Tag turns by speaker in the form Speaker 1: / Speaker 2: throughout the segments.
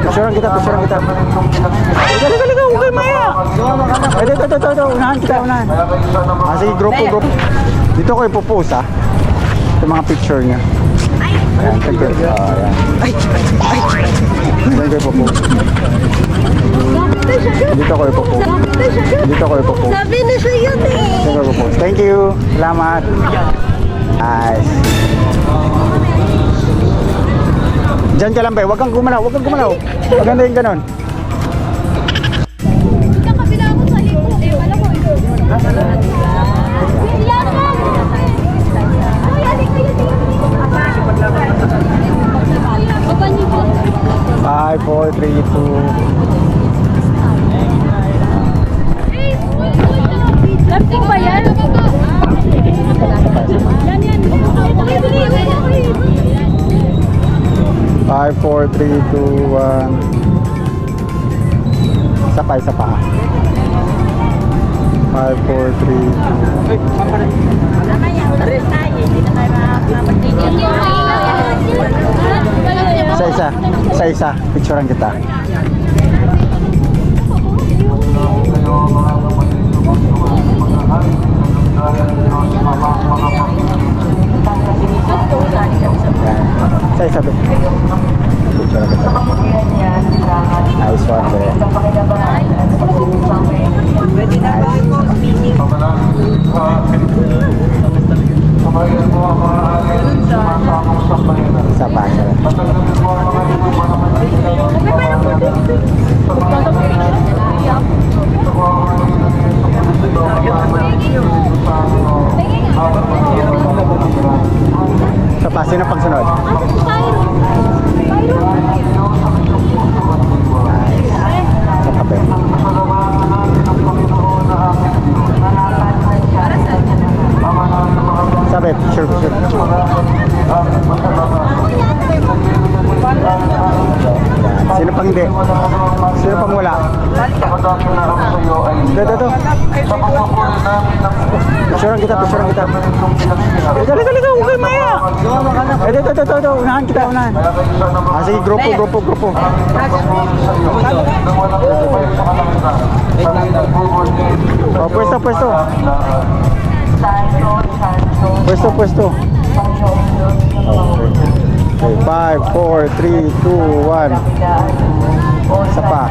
Speaker 1: Picturean kita. Liga, huwag kayo maya. Ito, unahan kita. Sige, grupo. Dito ko ipopost ito mga picture niya. Ayan, Diyan ko ipopost. Dito ko ipopost.
Speaker 2: Sabi na siya yun eh.
Speaker 1: Thank you. Salamat. Nice. Diyan ka lang ba? Huwag kang gumalaw. Maganda yung ganon.
Speaker 2: Kakabila ako sa liko. Wala ko. Iyan ka. Ay, aling kayo.
Speaker 1: 5, 4, 3, 2.
Speaker 2: Lafting ba yan? Yan.
Speaker 1: 5, 4, 3, 2, 1. Isa pa. 5, 4, 3, 2. Isa. Picturean kita. Isa. Picturean kita. Nice one, bro. Isa pa. Sa pasin na pagsunod. Sa kape. Sabi, sure. Sino pang hindi? Sino pang wala? Ito. Picturean kita. Liga, huwag kayo maya. Ito, unahan kita. Sige, grupo. Pwesto. Okay, 5, 4, 3, 2, 1. Isa pa.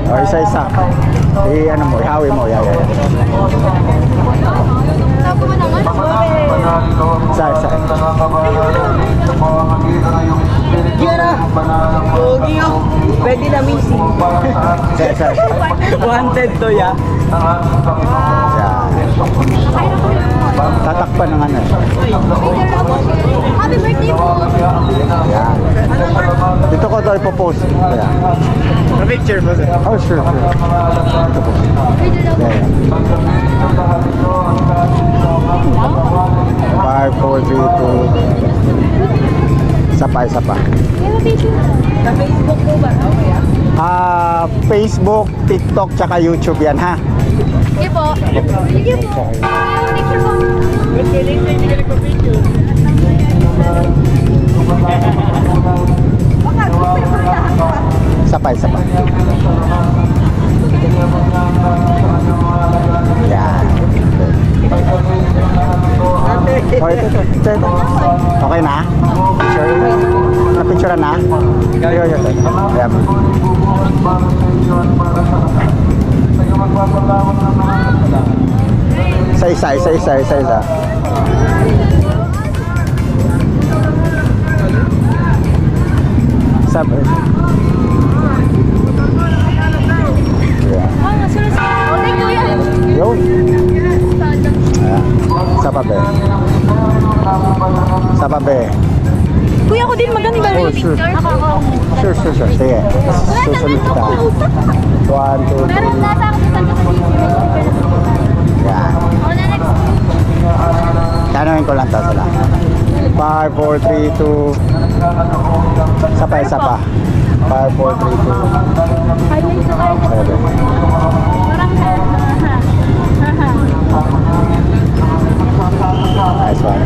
Speaker 1: Okay, isa. Ihawi mo. Yan. Isa.
Speaker 3: Pogi yun. Pwede na missing.
Speaker 1: Isa.
Speaker 3: Wanted to ya.
Speaker 1: Tatakpan ng ano.
Speaker 2: Happy birthday po.
Speaker 1: Yan. Dito ko ito ipopost.
Speaker 3: Picture po sir.
Speaker 1: Oh, sure. Dito po. Yan. 5, 4, 3, 2. Isa pa.
Speaker 3: Sa Facebook po ba? Okay
Speaker 1: Facebook, TikTok, tsaka YouTube yan ha.
Speaker 2: Sige po. Picture po.
Speaker 1: Isa pa. Yan. Oh, ito. Okay na? Picture na? Yo. Ayan. Isa. Sabi. Yeah.
Speaker 2: Thank you yan.
Speaker 1: Yun. Sa pabe.
Speaker 2: Kuya ko din maganda
Speaker 1: Oh,
Speaker 2: rin
Speaker 1: sure.
Speaker 2: picture.
Speaker 1: Sure. Sige. Susunod kita. 1, 2, 3.
Speaker 2: Pero nasa ako sa
Speaker 1: Yan.
Speaker 2: Ako na next.
Speaker 1: Tanungin ko lang to sila. 5, 4, 3, 2. Isa pa. 5, 4, 3, 2.
Speaker 2: Highlight sa kayo. Parang
Speaker 1: Nice one.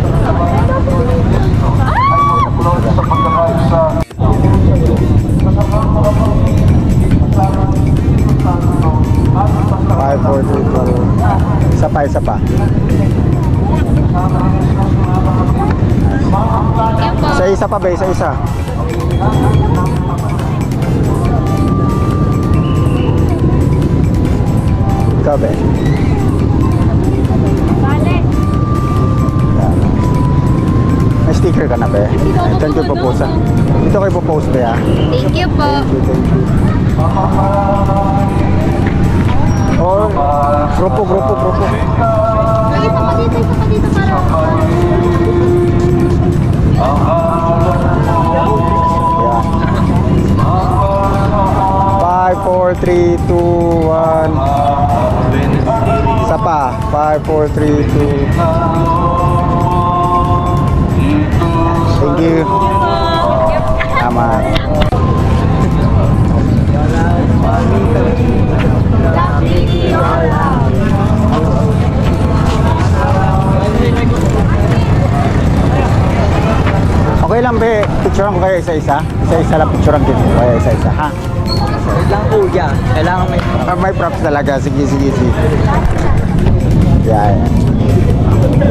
Speaker 1: Isa pa ba? Isa. Ikaw ba?
Speaker 2: Bale.
Speaker 1: May sticker ka na ba? Diyan ko ipopost ah. Dito ko ipopost ba?
Speaker 2: Thank you po.
Speaker 1: Oh, grupo.
Speaker 2: Ay, isa pa dito para.
Speaker 1: Yeah. 5, 4, 3, 2, 1. Isa pa. 5, 4, 3, 2. Thank you. Salamat. Okay lang be, picturean ko kayo isa-isa. Isa-isa lang picturean ko kayo isa-isa, ha?
Speaker 3: Wait lang kuya. Kailangan may
Speaker 1: May props talaga. Sige. Yeah.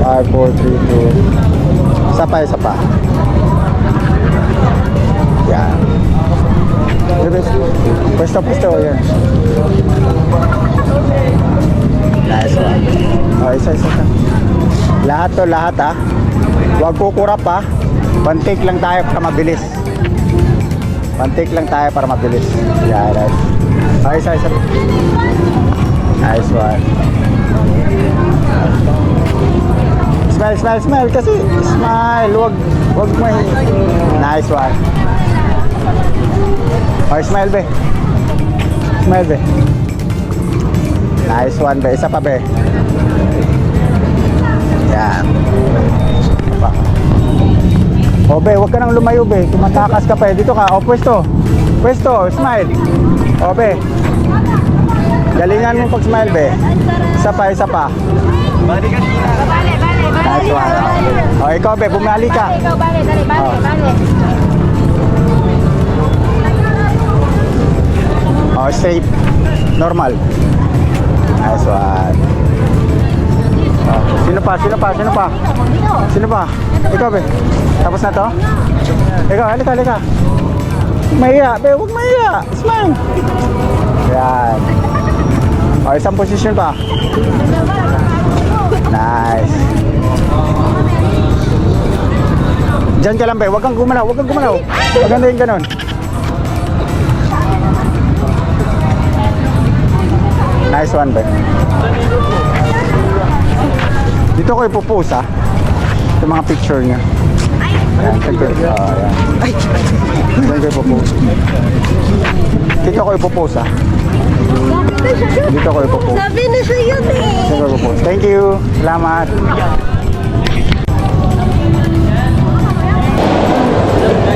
Speaker 1: 5, 4, 3, 2. Isa pa. Yeah. Pwesto. Yan. Nice one. Oh, isa. Lahat ha. Huwag kukurap ha. One take lang tayo para mabilis. Yeah, nice. Oh, isa. Nice one. Smile kasi. Smile. Huwag mo. Nice one. Oh, smile be. Nice one be. Isa pa be. Yan. Pa. O be, huwag ka nang lumayo be. Tumatakas ka pa. Dito ka. O, pwesto. Smile. O be. Galingan mo pag smile be. Isa pa.
Speaker 2: Bale.
Speaker 1: Nice one. O, ikaw be, bumali ka.
Speaker 2: Ikaw, bale.
Speaker 1: O, straight. Normal. Nice one. O, sino pa? Ikaw be. Tapos na to? Ikaw, halika. Mahiya, be, huwag mahiya. Smile. Yan. O, isang position pa. Nice. Diyan ka lang be, huwag kang gumalaw. Maganda yung ganun. Nice one be. Dito ko ipopost ha. Yung mga picture niya. Ayan, ayan. Diyan ko ipopost. Dito ko ipopost ha.
Speaker 2: Sabi na siya yun eh.
Speaker 1: Dito ko ipopost. Thank you. Salamat.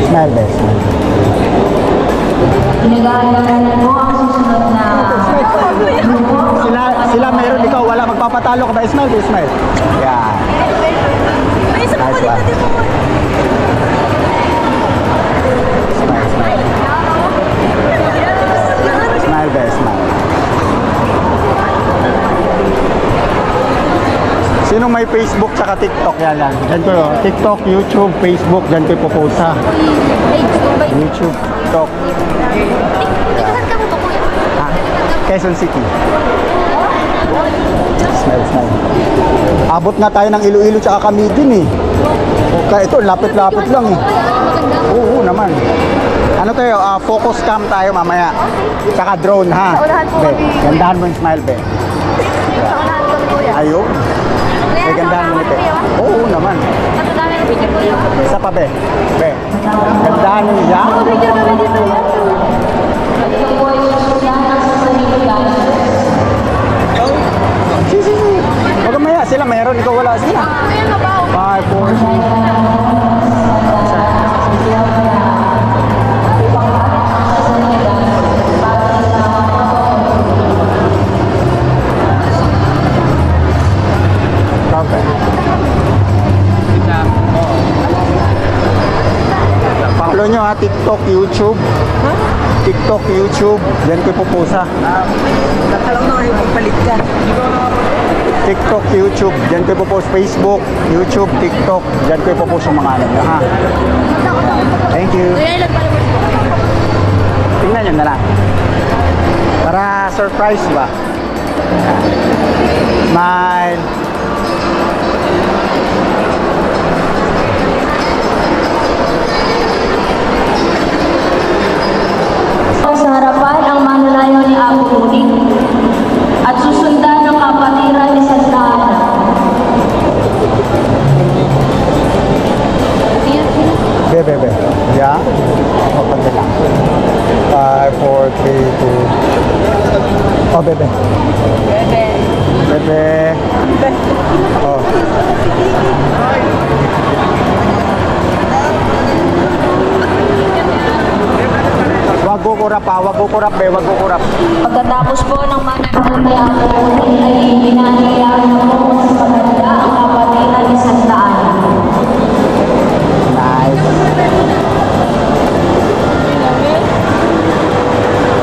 Speaker 1: Smile be. Sila meron, ikaw wala, magpapatalo ka ba? Smile. Yan. Nice one. Smile be, smile. Sino may Facebook tsaka TikTok? Yan. Diyan ko, TikTok, YouTube, Facebook, diyan ko ipopost ha. YouTube, TikTok.
Speaker 2: Saan ka mo ba kuya?
Speaker 1: Quezon City. Smile. Abot na tayo ng Iloilo tsaka Camiguin eh. Kaya ito, lapit-lapit lang eh. Oo naman. Ano tayo, focus cam tayo mamaya. Tsaka drone ha. Be, gandahan mo yung smile be. Ayun. Be, gandahan mo nito. Oo naman. Isa pa be. Be, gandahan mo niya. Sige. Huwag kang maya. Sila meron, ikaw wala. Sila. 5, 4. Follow nyo ha, TikTok, YouTube. TikTok, YouTube. Diyan ko ipupusa.
Speaker 3: Nakalaw na kayo magpalit ka.
Speaker 1: TikTok, YouTube. Diyan ko ipupost. Facebook, YouTube, TikTok. Diyan ko ipupost yung mga ano nyo ha. Thank you. Tingnan nyo na lang. Para surprise ba? Smile.
Speaker 2: Sa harapan ang mananayaw ni Apo Muning at susundan ng kapatiran ni Santa Ana.
Speaker 1: Bebe. Yeah? Kapag lang. 5, 4, 3, 2. Oh, bebe. Bebe. Oh. Wag kukurap ha, wag kukurap be, wag kukurap.
Speaker 2: Pagkatapos po ng mananayaw ni Apo Muning ay hinahayaan na po sa pagkanda ang kapatiran ni Santa Ana.
Speaker 1: Nice.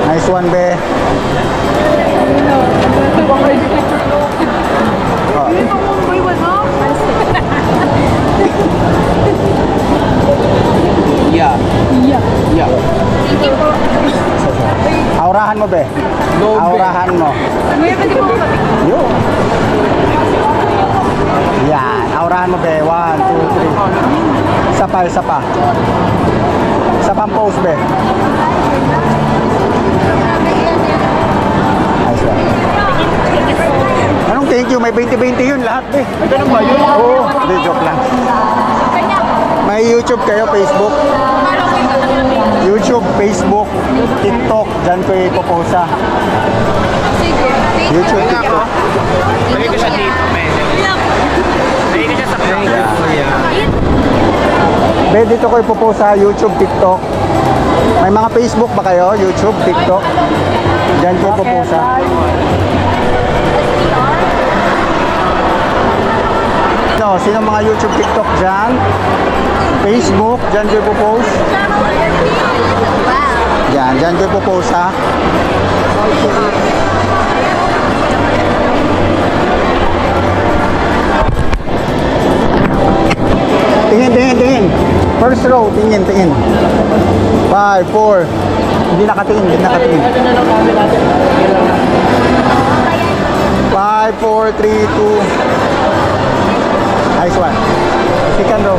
Speaker 1: Nice one be. Oh.
Speaker 3: Yeah.
Speaker 1: Aurahan mo be.
Speaker 3: Go, be.
Speaker 1: Aurahan mo. Yo. Yan, aurahan mo be. 1, 2, 3. Isa pa. Isa pang pose be. Nice one. Anong thank you? May 20-20 yun lahat be.
Speaker 3: Ganun ba yun?
Speaker 1: Oo, di joke lang. May YouTube kayo, Facebook? YouTube, Facebook, TikTok, dyan ko ipoposa. YouTube, TikTok.
Speaker 3: Lagay ko siya dito, men. Lagay ko siya sa frame.
Speaker 1: Be, dito ko ipoposa, YouTube, TikTok. May mga Facebook ba kayo? YouTube, TikTok? Dyan ko ipoposa. No, sino mga YouTube, TikTok dyan? Facebook, dyan ko ipopost. Dyan ko ipopost ha. Tingin. First row, tingin. 5, 4. Hindi nakatingin. 5, 4, 3, 2. Nice one. Second row.